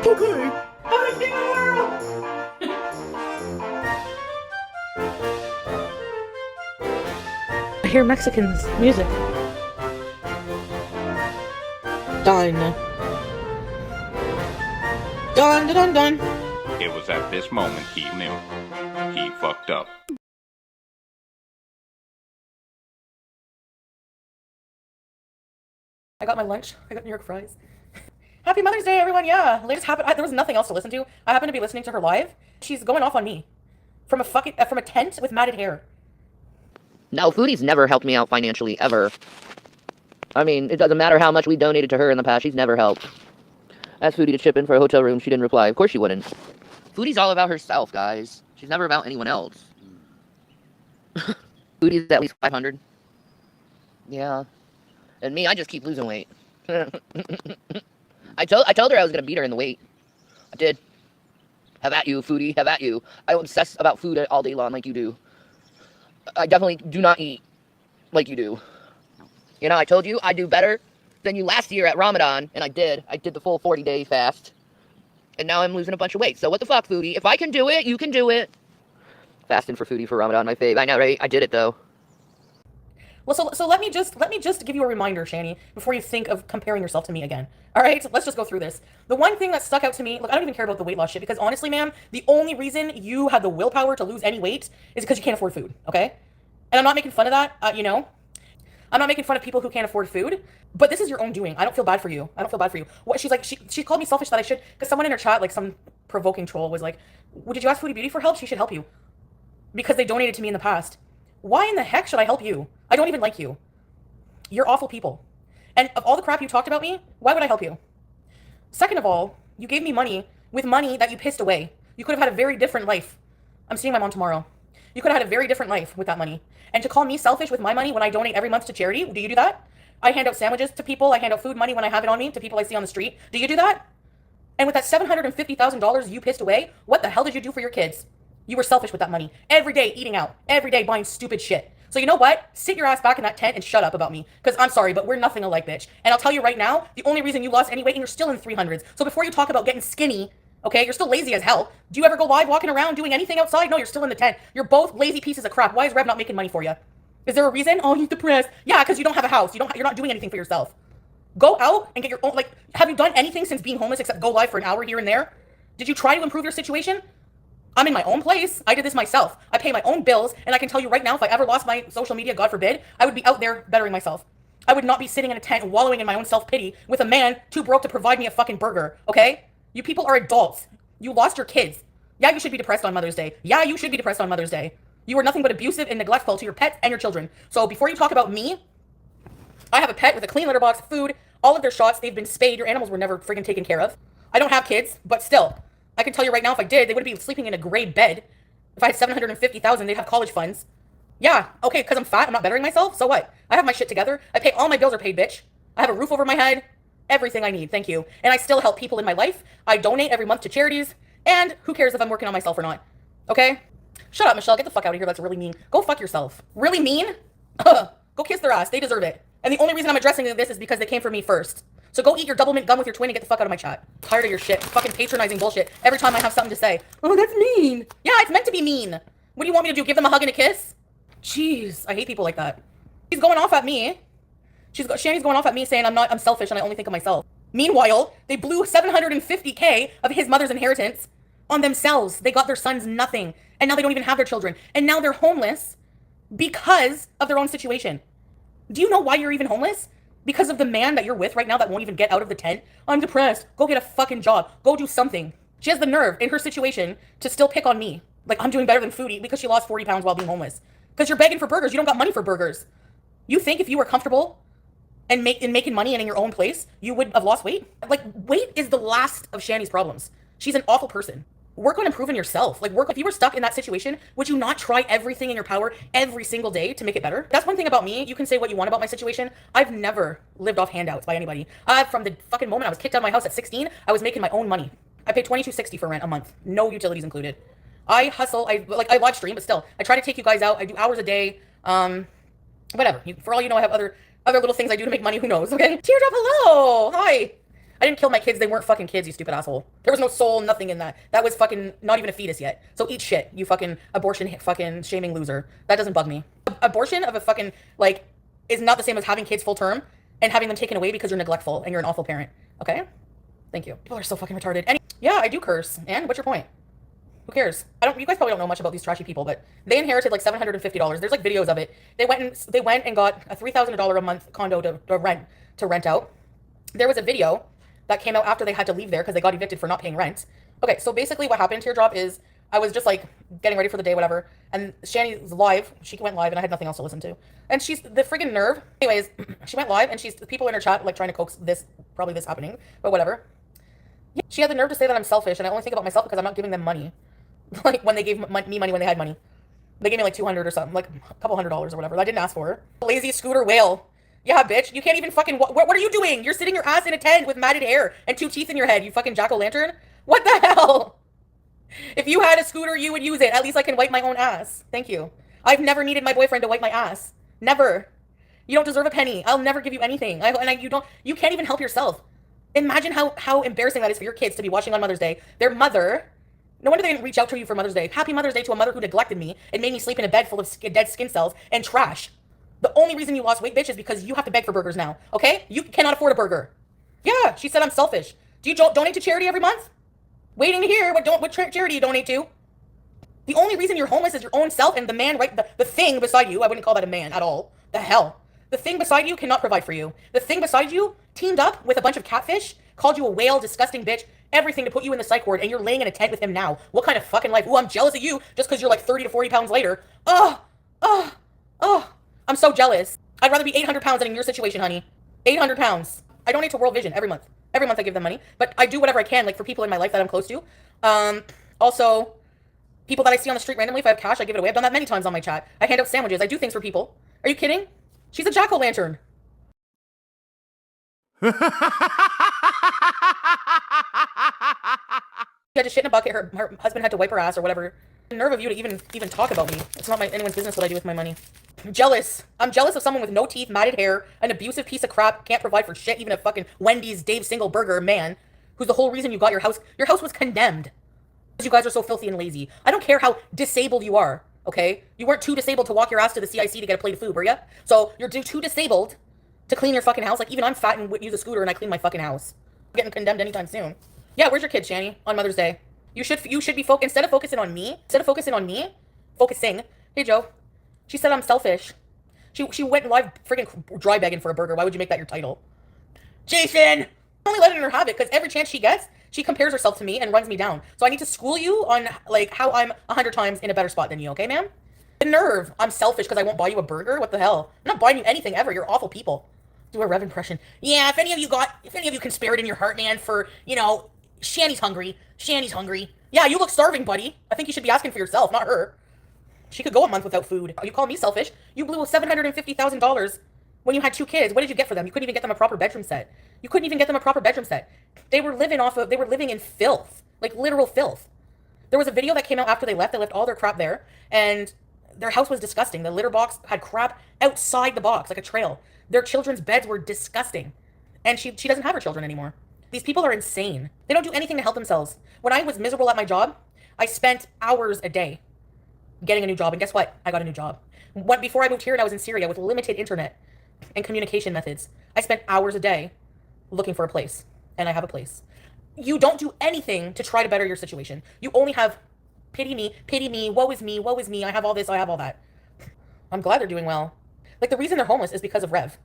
Okay, I'm the king of the world! I hear Mexicans music. Done. Dun, dun, dun, dun. It was at this moment he knew. He fucked up. I got my lunch. I got New York fries. Happy Mother's Day, everyone. Yeah, latest happened. There was nothing else to listen to. I happened to be listening to her live. She's going off on me from a tent with matted hair. No, Foodie's never helped me out financially, ever. I mean, it doesn't matter how much we donated to her in the past, she's never helped. Asked Foodie to chip in for a hotel room, she didn't reply. Of course she wouldn't. Foodie's all about herself, guys. She's never about anyone else. Foodie's at least 500. Yeah. And me, I just keep losing weight. I told her I was gonna beat her in the weight. I did. Have at you, Foodie, have at you. I obsess about food all day long like you do. I definitely do not eat like you do. You know, I told you I'd do better than you last year at Ramadan, and I did. I did the full 40-day fast. And now I'm losing a bunch of weight. So what the fuck, Foodie? If I can do it, you can do it. Fasting for Foodie for Ramadan, my fave. I know, right? I did it, though. Well, so let me just give you a reminder, Shanny, before you think of comparing yourself to me again. All right, let's just go through this. The one thing that stuck out to me, look, I don't even care about the weight loss shit because honestly, ma'am, the only reason you have the willpower to lose any weight is because you can't afford food. Okay, and I'm not making fun of that. You know, I'm not making fun of people who can't afford food, but this is your own doing. I don't feel bad for you. I don't feel bad for you. What she's like, she called me selfish that I should, because someone in her chat, like some provoking troll, was like, well, did you ask Foodie Beauty for help? She should help you because they donated to me in the past. Why in the heck should I help you? I don't even like you. You're awful people. And of all the crap you talked about me, why would I help you? Second of all, you gave me money with money that you pissed away. You could have had a very different life. I'm seeing my mom tomorrow. You could have had a very different life with that money. And to call me selfish with my money when I donate every month to charity, do you do that? I hand out sandwiches to people. I hand out food money when I have it on me to people I see on the street. Do you do that? And with that $750,000 you pissed away, what the hell did you do for your kids? You were selfish with that money. Every day eating out. Every day buying stupid shit. So you know what? Sit your ass back in that tent and shut up about me. Because I'm sorry, but we're nothing alike, bitch. And I'll tell you right now, the only reason you lost any weight, and you're still in the 300s. So before you talk about getting skinny, okay, you're still lazy as hell. Do you ever go live walking around doing anything outside? No, you're still in the tent. You're both lazy pieces of crap. Why is Rev not making money for you? Is there a reason? Oh, he's depressed. Yeah, because you don't have a house. You're not doing anything for yourself. Go out and get your own, like, have you done anything since being homeless except go live for an hour here and there? Did you try to improve your situation? I'm in my own place. I did this myself. I pay my own bills, and I can tell you right now, if I ever lost my social media, God forbid, I would be out there bettering myself. I would not be sitting in a tent wallowing in my own self-pity with a man too broke to provide me a fucking burger, okay? You people are adults. You lost your kids. Yeah, you should be depressed on Mother's Day. Yeah, you should be depressed on Mother's Day. You are nothing but abusive and neglectful to your pets and your children. So before you talk about me, I have a pet with a clean litter box, food, all of their shots, they've been spayed. Your animals were never friggin' taken care of. I don't have kids, but still. I can tell you right now, if I did, they would be sleeping in a gray bed. If I had $750,000, they'd have college funds. Yeah, okay, because I'm fat, I'm not bettering myself, so what? I have my shit together. I pay, all my bills are paid, bitch. I have a roof over my head. Everything I need, thank you. And I still help people in my life. I donate every month to charities. And who cares if I'm working on myself or not? Okay? Shut up, Michelle. Get the fuck out of here. That's really mean. Go fuck yourself. Really mean? Go kiss their ass. They deserve it. And the only reason I'm addressing this is because they came for me first. So go eat your double mint gum with your twin and get the fuck out of my chat. Tired of your shit. Fucking patronizing bullshit. Every time I have something to say. Oh, that's mean. Yeah, it's meant to be mean. What do you want me to do? Give them a hug and a kiss? Jeez, I hate people like that. She's going off at me. Shanny's going off at me saying I'm selfish and I only think of myself. Meanwhile, they blew $750K of his mother's inheritance on themselves. They got their sons nothing. And now they don't even have their children. And now they're homeless because of their own situation. Do you know why you're even homeless? Because of the man that you're with right now that won't even get out of the tent. I'm depressed. Go get a fucking job. Go do something. She has the nerve in her situation to still pick on me. Like I'm doing better than Foodie because she lost 40 pounds while being homeless. Because you're begging for burgers. You don't got money for burgers. You think if you were comfortable and making money and in your own place, you would have lost weight? Like, weight is the last of Shanny's problems. She's an awful person. Work on improving yourself. Like, if you were stuck in that situation, would you not try everything in your power every single day to make it better? That's one thing about me. You can say what you want about my situation. I've never lived off handouts by anybody. From the fucking moment I was kicked out of my house at 16, I was making my own money. I pay $22.60 for rent a month. No utilities included. I hustle. I live stream, but still, I try to take you guys out. I do hours a day. Whatever. For all you know, I have other little things I do to make money. Who knows? Okay. Teardrop, hello. Hi. I didn't kill my kids. They weren't fucking kids, you stupid asshole. There was no soul, nothing in that. That was fucking not even a fetus yet. So eat shit, you fucking abortion fucking shaming loser. That doesn't bug me. Abortion of a fucking, like, is not the same as having kids full term and having them taken away because you're neglectful and you're an awful parent. Okay? Thank you. People are so fucking retarded. Yeah, I do curse. And what's your point? Who cares? You guys probably don't know much about these trashy people, but they inherited like $750. There's like videos of it. They went and got a $3,000 a month condo to rent out. There was a video that came out after they had to leave there because they got evicted for not paying rent. Okay, so basically what happened, Teardrop, is I was just like getting ready for the day, whatever, and Shanny's live. She went live and I had nothing else to listen to. And she's the friggin' nerve. Anyways, she went live and the people in her chat like trying to coax this happening, but whatever. Yeah, she had the nerve to say that I'm selfish and I only think about myself because I'm not giving them money. Like when they gave me money when they had money. They gave me like $200 or something, like a couple $100 or whatever. I didn't ask for her. Lazy scooter whale. Yeah, bitch. You can't even fucking... What are you doing? You're sitting your ass in a tent with matted hair and 2 teeth in your head, you fucking jack-o'-lantern. What the hell? If you had a scooter, you would use it. At least I can wipe my own ass. Thank you. I've never needed my boyfriend to wipe my ass. Never. You don't deserve a penny. I'll never give you anything. You can't even help yourself. Imagine how embarrassing that is for your kids to be watching on Mother's Day. Their mother... No wonder they didn't reach out to you for Mother's Day. Happy Mother's Day to a mother who neglected me and made me sleep in a bed full of dead skin cells and trash. The only reason you lost weight, bitch, is because you have to beg for burgers now, okay? You cannot afford a burger. Yeah, she said I'm selfish. Do you donate to charity every month? Waiting to hear what charity you donate to. The only reason you're homeless is your own self and the man, right? The thing beside you, I wouldn't call that a man at all. The hell. The thing beside you cannot provide for you. The thing beside you teamed up with a bunch of catfish, called you a whale, disgusting bitch, everything to put you in the psych ward, and you're laying in a tent with him now. What kind of fucking life? Ooh, I'm jealous of you just because you're like 30 to 40 pounds later. I'm so jealous. I'd rather be 800 pounds than in your situation, honey. 800 pounds. I donate to World Vision every month. Every month I give them money, but I do whatever I can, like for people in my life that I'm close to. Also, people that I see on the street randomly, if I have cash, I give it away. I've done that many times on my chat. I hand out sandwiches. I do things for people. Are you kidding? She's a jack-o'-lantern. She had to shit in a bucket. Her husband had to wipe her ass or whatever. The nerve of you to even talk about me. It's not anyone's business what I do with my money. I'm jealous. I'm jealous of someone with no teeth, matted hair, an abusive piece of crap, can't provide for shit, even a fucking Wendy's Dave Single burger man, who's the whole reason you got your house. Your house was condemned because you guys are so filthy and lazy. I don't care how disabled you are, okay? You weren't too disabled to walk your ass to the CIC to get a plate of food, were you? So you're too disabled to clean your fucking house. Like, even I'm fat and use a scooter and I clean my fucking house. I'm getting condemned anytime soon. Yeah, where's your kid, Shanny, on Mother's Day? You should be instead of focusing on me, focusing. Hey, Joe. She said I'm selfish. She went live friggin' dry begging for a burger. Why would you make that your title? Jason! I'm only letting her have it because every chance she gets, she compares herself to me and runs me down. So I need to school you on, like, how I'm 100 times in a better spot than you, okay, ma'am? The nerve. I'm selfish because I won't buy you a burger? What the hell? I'm not buying you anything ever. You're awful people. Do a Rev impression. Yeah, if any of you can spare it in your heart, man, for, you know, Shanny's hungry. Shanny's hungry. Yeah, you look starving, buddy. I think you should be asking for yourself, not her. She could go a month without food. You call me selfish? You blew $750,000 when you had 2 kids. What did you get for them? You couldn't even get them a proper bedroom set. They were living in filth. Like, literal filth. There was a video that came out after they left. They left all their crap there, and their house was disgusting. The litter box had crap outside the box, like a trail. Their children's beds were disgusting. And she doesn't have her children anymore. These people are insane. They don't do anything to help themselves. When I was miserable at my job, I spent hours a day getting a new job. And guess what? I got a new job. Before I moved here and I was in Syria with limited internet and communication methods, I spent hours a day looking for a place. And I have a place. You don't do anything to try to better your situation. You only have pity me, woe is me, I have all this, I have all that. I'm glad they're doing well. Like, the reason they're homeless is because of Rev.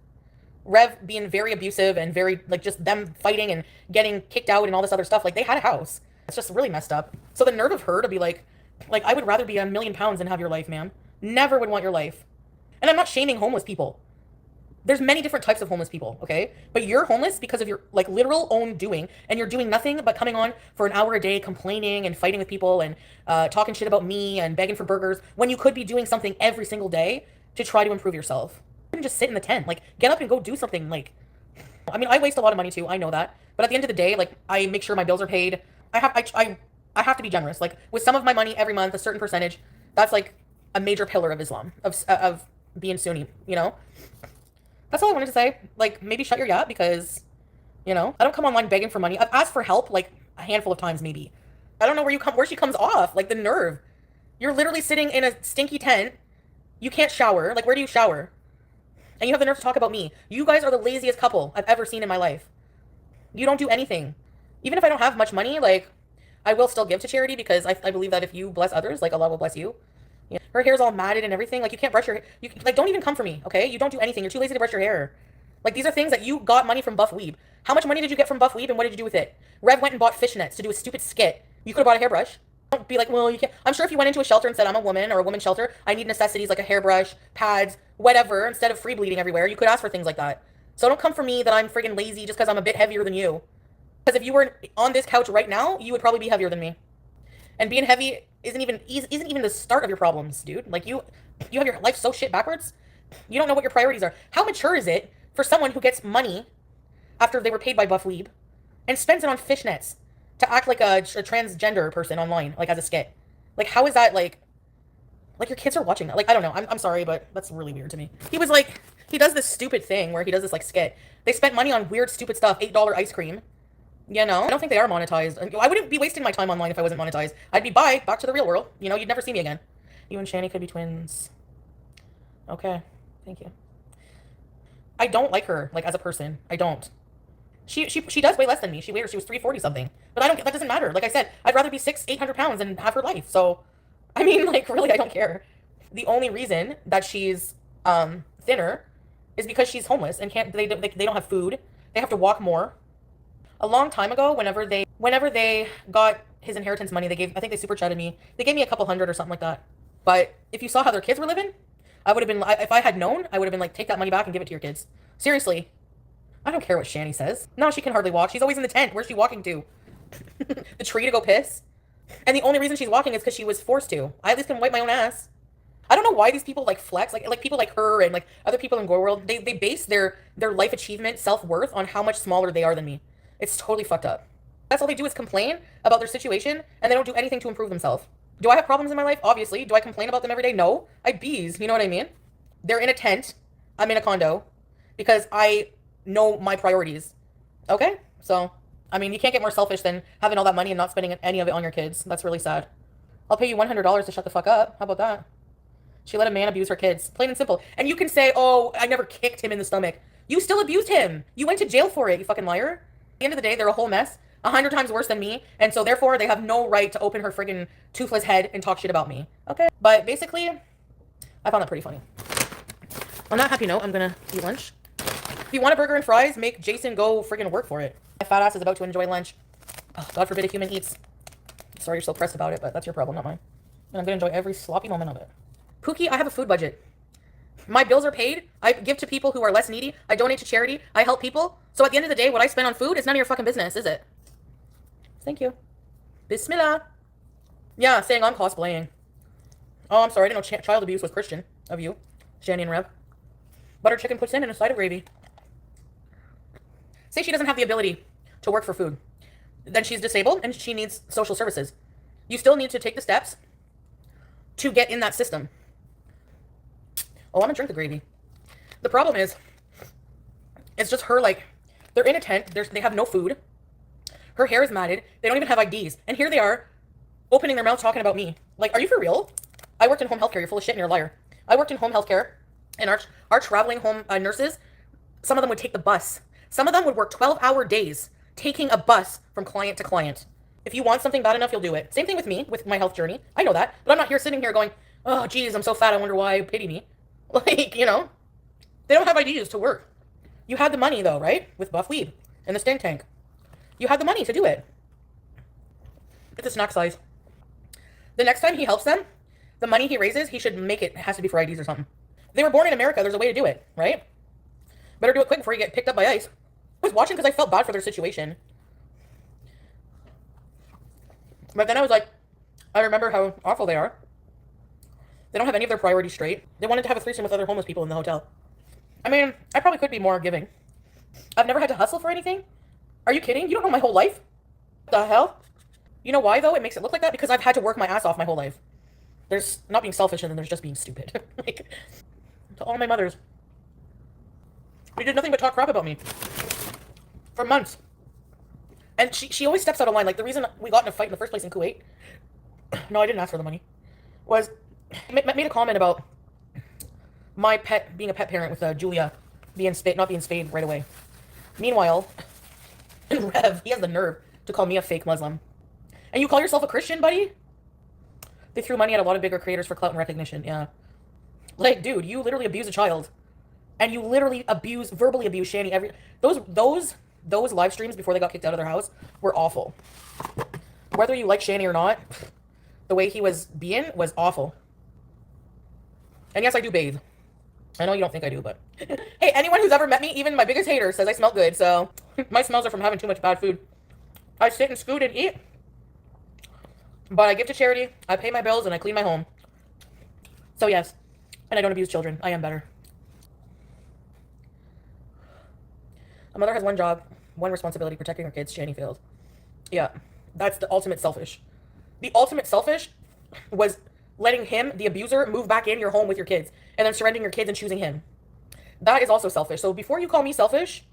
Rev being very abusive and very, like, just them fighting and getting kicked out and all this other stuff. Like, they had a house. It's just really messed up. So the nerve of her to be like, I would rather be a million pounds than have your life, ma'am. Never would want your life. And I'm not shaming homeless people. There's many different types of homeless people, okay? But you're homeless because of your, like, literal own doing, and you're doing nothing but coming on for an hour a day complaining and fighting with people and talking shit about me and begging for burgers when you could be doing something every single day to try to improve yourself. You couldn't just sit in the tent. Like, get up and go do something. Like, I mean, I waste a lot of money too. I know that. But at the end of the day, like, I make sure my bills are paid. I have to be generous. Like, with some of my money every month, a certain percentage, that's like a major pillar of Islam, of being Sunni, you know? That's all I wanted to say. Like, maybe shut your yap because, you You know, I don't come online begging for money. I've asked for help like a handful of times, maybe. I don't know where she comes off. Like the nerve. You're literally sitting in a stinky tent. You can't shower. Like, where do you shower? And you have the nerve to talk about me. You guys are the laziest couple I've ever seen in my life. You don't do anything. Even if I don't have much money, like, I will still give to charity because I believe that if you bless others, like, Allah will bless you. Yeah. Her hair's all matted and everything. Like, you can't brush your hair. Like, don't even come for me, okay? You don't do anything. You're too lazy to brush your hair. Like, these are things that you got money from Buff Weeb. How much money did you get from Buff Weeb and what did you do with it? Rev went and bought fishnets to do a stupid skit. You could have bought a hairbrush. Don't be like, well, you can't. I'm sure if you went into a shelter and said, I'm a woman or a women's shelter, I need necessities like a hairbrush, pads, whatever, instead of free bleeding everywhere, you could ask for things like that. So don't come for me that I'm friggin' lazy just because I'm a bit heavier than you. Because if you were on this couch right now, you would probably be heavier than me. And being heavy isn't even the start of your problems, dude. Like, you have your life so shit backwards. You don't know what your priorities are. How mature is it for someone who gets money after they were paid by Buff Weeb and spends it on fishnets to act like a transgender person online, like as a skit? Like, how is that like your kids are watching that? Like, I don't know. I'm sorry, but that's really weird to me. He was like, he does this stupid thing where he does this like skit. They spent money on weird, stupid stuff, $8 ice cream. You know, I don't think they are monetized. I wouldn't be wasting my time online if I wasn't monetized. I'd be back to the real world. You know, you'd never see me again. You and Shanny could be twins. Okay, thank you. I don't like her, like, as a person. I don't. She does weigh less than me. She was 340 something. But that doesn't matter. Like I said, I'd rather be 800 pounds and have her life. So, I mean, like, really, I don't care. The only reason that she's thinner is because she's homeless and they don't have food. They have to walk more. A long time ago, whenever they got his inheritance money, I think they super chatted me. They gave me a couple hundred or something like that. But if you saw how their kids were living, I would have been, if I had known, I would have been like, take that money back and give it to your kids. Seriously. I don't care what Shanny says. No, she can hardly walk. She's always in the tent. Where's she walking to? The tree to go piss? And the only reason she's walking is because she was forced to. I at least can wipe my own ass. I don't know why these people like flex, like people like her and like other people in Gorl, they base their life achievement, self-worth on how much smaller they are than me. It's totally fucked up. That's all they do is complain about their situation and they don't do anything to improve themselves. Do I have problems in my life? Obviously. Do I complain about them every day? No. I bees, you know what I mean? They're in a tent. I'm in a condo because I know my priorities. Okay? So, I mean, you can't get more selfish than having all that money and not spending any of it on your kids. That's really sad. I'll pay you $100 to shut the fuck up. How about that? She let a man abuse her kids. Plain and simple. And you can say, oh, I never kicked him in the stomach. You still abused him. You went to jail for it, you fucking liar. At the end of the day, they're a whole mess. 100 times worse than me. And so therefore, they have no right to open her friggin' toothless head and talk shit about me. Okay? But basically, I found that pretty funny. On that happy note, I'm gonna eat lunch. If you want a burger and fries, make Jason go friggin' work for it. My fat ass is about to enjoy lunch. Oh, God forbid a human eats. Sorry you're so pressed about it, but that's your problem, not mine. And I'm gonna enjoy every sloppy moment of it. Pookie, I have a food budget. My bills are paid. I give to people who are less needy. I donate to charity. I help people. So at the end of the day, what I spend on food is none of your fucking business, is it? Thank you. Bismillah. Yeah, saying I'm cosplaying. Oh, I'm sorry. I didn't know child abuse was Christian of you, Shanny Rev. Butter chicken puts in a side of gravy. Say she doesn't have the ability to work for food. Then she's disabled and she needs social services. You still need to take the steps to get in that system. Oh, I'm gonna drink the gravy. The problem is, it's just her, like, they're in a tent, they have no food. Her hair is matted, they don't even have IDs. And here they are, opening their mouth talking about me. Like, are you for real? I worked in home healthcare, you're full of shit and you're a liar. I worked in home healthcare, and our traveling home nurses, some of them would take the bus. Some of them would work 12-hour days, taking a bus from client to client. If you want something bad enough, you'll do it. Same thing with me, with my health journey. I know that, but I'm not here sitting here going, oh, geez, I'm so fat, I wonder why, pity me. Like, you know, they don't have IDs to work. You had the money, though, right? With Buff Weeb and the stink tank. You had the money to do it. It's a snack size. The next time he helps them, the money he raises, he should make it. It has to be for IDs or something. They were born in America. There's a way to do it, right? Better do it quick before you get picked up by ICE. I was watching because I felt bad for their situation. But then I was like, I remember how awful they are. They don't have any of their priorities straight. They wanted to have a threesome with other homeless people in the hotel. I mean, I probably could be more giving. I've never had to hustle for anything. Are you kidding? You don't know my whole life? What the hell? You know why, though, it makes it look like that? Because I've had to work my ass off my whole life. There's not being selfish and then there's just being stupid. Like, to all my mothers. You did nothing but talk crap about me. for months. And she always steps out of line. Like, the reason we got in a fight in the first place in Kuwait, no, I didn't ask for the money, was made a comment about my pet being a pet parent with Julia not being spayed right away. Meanwhile, Rev, he has the nerve to call me a fake Muslim. And you call yourself a Christian, buddy? They threw money at a lot of bigger creators for clout and recognition, yeah. Like, dude, you literally abuse a child. And you literally verbally abuse Shanny those live streams before they got kicked out of their house were awful. Whether you like Shanny or not, the way he was being was awful. And yes, I do bathe. I know you don't think I do, but... Hey, anyone who's ever met me, even my biggest hater, says I smell good, so... My smells are from having too much bad food. I sit and scoot and eat. But I give to charity, I pay my bills, and I clean my home. So yes. And I don't abuse children. I am better. A mother has one job, one responsibility, protecting her kids. Shanny failed. Yeah. That's the ultimate selfish. The ultimate selfish was letting him, the abuser, move back in your home with your kids. And then surrendering your kids and choosing him. That is also selfish. So before you call me selfish,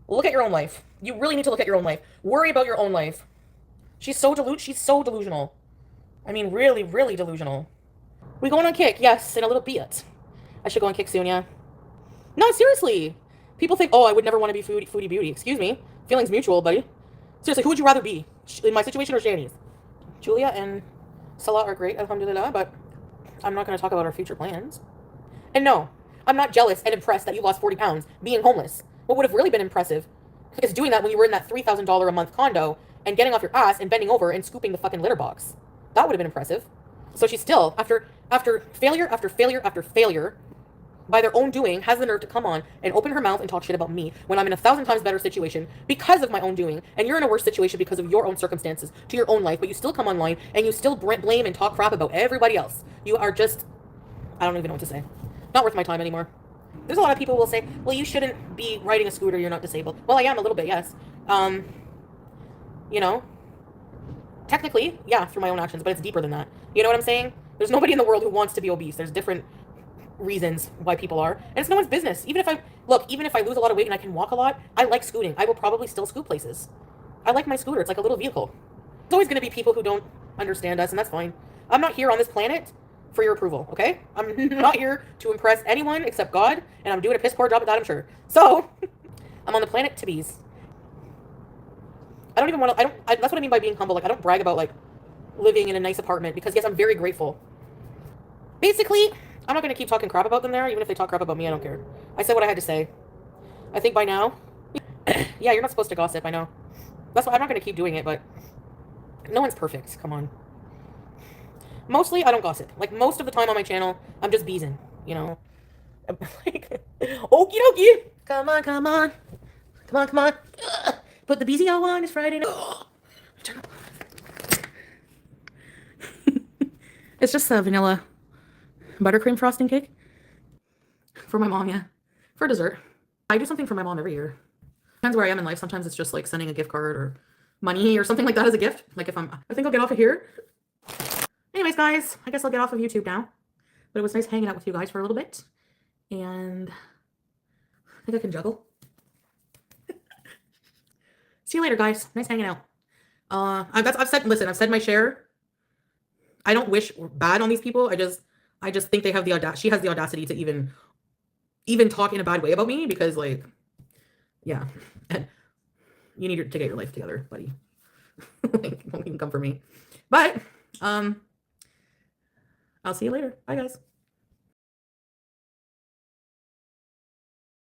look at your own life. You really need to look at your own life. Worry about your own life. She's so delusional. I mean, really, really delusional. We going on kick? Yes, in a little bit. I should go on kick soon, yeah. No, seriously. People think, oh, I would never want to be Foodie Beauty. Excuse me. Feelings mutual, buddy. Seriously, who would you rather be? In my situation or Shanny's? Julia and Salah are great, alhamdulillah, but I'm not going to talk about our future plans. And no, I'm not jealous and impressed that you lost 40 pounds being homeless. What would have really been impressive is doing that when you were in that $3,000 a month condo and getting off your ass and bending over and scooping the fucking litter box. That would have been impressive. So she still, after failure after failure after failure, by their own doing, has the nerve to come on and open her mouth and talk shit about me when I'm in 1,000 times better situation because of my own doing, and you're in a worse situation because of your own circumstances to your own life, but you still come online and you still blame and talk crap about everybody else. You are just, I don't even know what to say. Not worth my time anymore. There's a lot of people who will say, well, you shouldn't be riding a scooter, you're not disabled. Well, I am a little bit, yes. You know, technically, yeah, through my own actions, but it's deeper than that. You know what I'm saying? There's nobody in the world who wants to be obese. There's different reasons why people are, and it's no one's business. Even if I lose a lot of weight and I can walk a lot, I like scooting. I will probably still scoot places. I like my scooter. It's like a little vehicle. There's always going to be people who don't understand us, and that's fine. I'm not here on this planet for your approval, okay? I'm not here to impress anyone except God, and I'm doing a piss poor job at that, I'm sure. So, I'm on the planet to bees. I don't even want to, that's what I mean by being humble. Like, I don't brag about, like, living in a nice apartment, because, yes, I'm very grateful. Basically, I'm not going to keep talking crap about them there. Even if they talk crap about me, I don't care. I said what I had to say. I think by now... Yeah, you're not supposed to gossip, I know. That's why I'm not going to keep doing it, but... No one's perfect. Come on. Mostly, I don't gossip. Like, most of the time on my channel, I'm just beezing, you know? Like, okie dokie! Come on, come on. Come on, come on. Put the BZO on, it's Friday night. Turn up. It's just a vanilla buttercream frosting cake for my mom, yeah, for dessert. I do something for my mom every year. Depends where I am in life. Sometimes it's just like sending a gift card or money or something like that as a gift. Like I think I'll get off of here. Anyways, guys, I guess I'll get off of YouTube now. But it was nice hanging out with you guys for a little bit. And I think I can juggle. See you later, guys. Nice hanging out. I've said my share. I don't wish bad on these people. I just think they have the audacity. She has the audacity to even talk in a bad way about me because, like, yeah, you need to get your life together, buddy. Like, don't even come for me. But I'll see you later. Bye, guys.